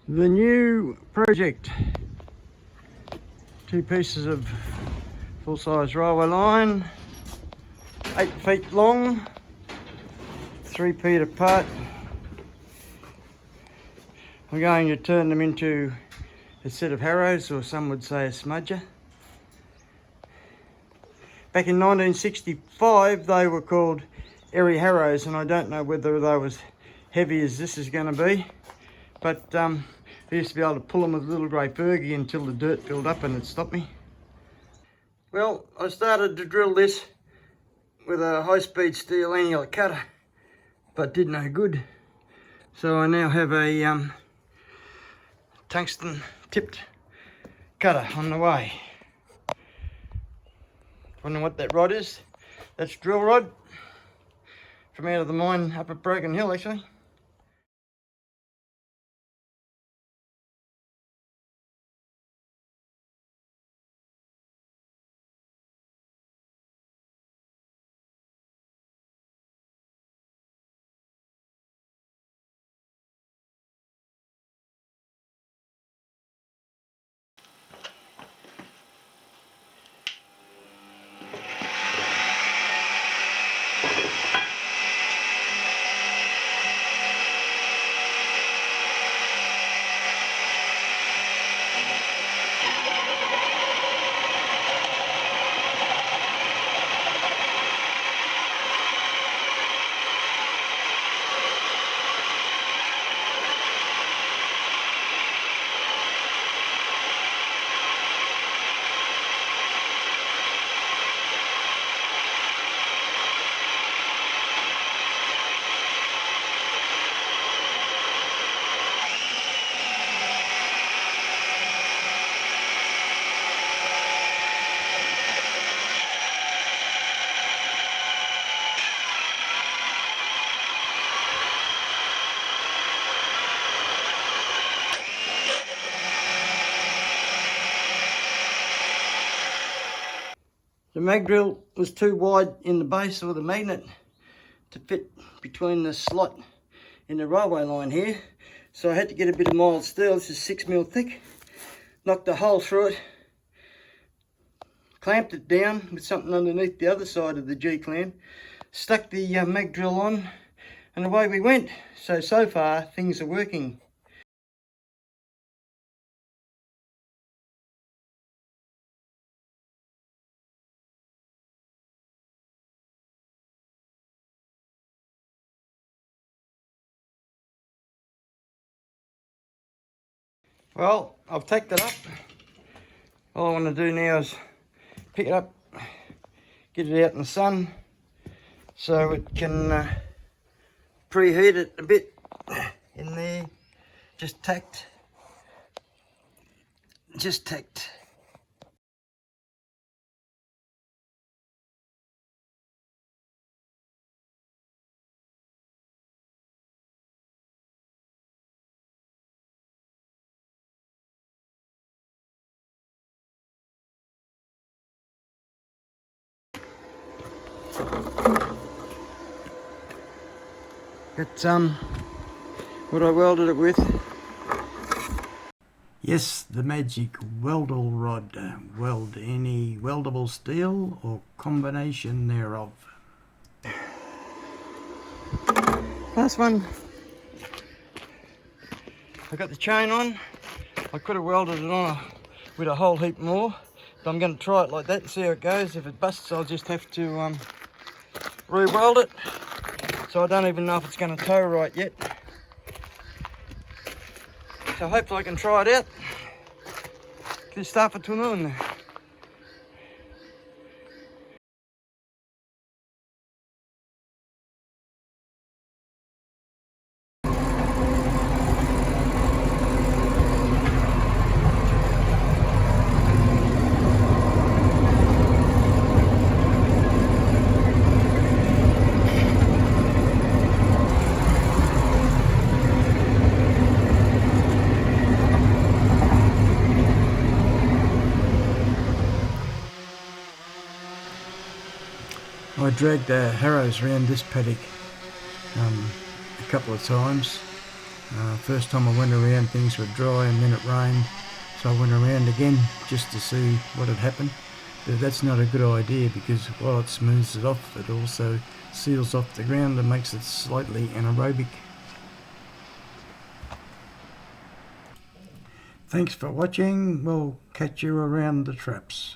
The new project. 2 pieces of full-size railway line, 8 feet long, 3 feet apart. I'm going to turn them into a set of Harrows, or some would say a Smudger. Back in 1965 they were called Errey Harrows, and I don't know whether they were as heavy as this is going to be, but I used to be able to pull them with a little grey Fergy until the dirt filled up and it stopped me. Well, I started to drill this with a high-speed steel annular cutter, but did no good. So I now have a tungsten tipped cutter on the way. Wondering what that rod is? That's drill rod from out of the mine up at Broken Hill, actually. The mag drill was too wide in the base of the magnet to fit between the slot in the railway line here, so I had to get a bit of mild steel. This is 6mm thick. Knocked a hole through it, clamped it down with something underneath the other side of the G-clamp, stuck the mag drill on, and away we went. So far things are working. Well, I've tacked it up. All I want to do now is pick it up, get it out in the sun so it can preheat it a bit in there. Just tacked. It's what I welded it with. Yes, the magic weldable rod. Weld any weldable steel or combination thereof. Last one. I got the chain on. I could have welded it on with a whole heap more, but I'm going to try it like that and see how it goes. If it busts, I'll just have to re-weld it. So I don't even know if it's going to tow right yet. So hopefully I can try it out. Can start for tunnel. I dragged Harrows around this paddock a couple of times, First time I went around, things were dry and then it rained, so I went around again just to see what had happened. But that's not a good idea, because while it smooths it off, it also seals off the ground and makes it slightly anaerobic. Thanks for watching. We'll catch you around the traps.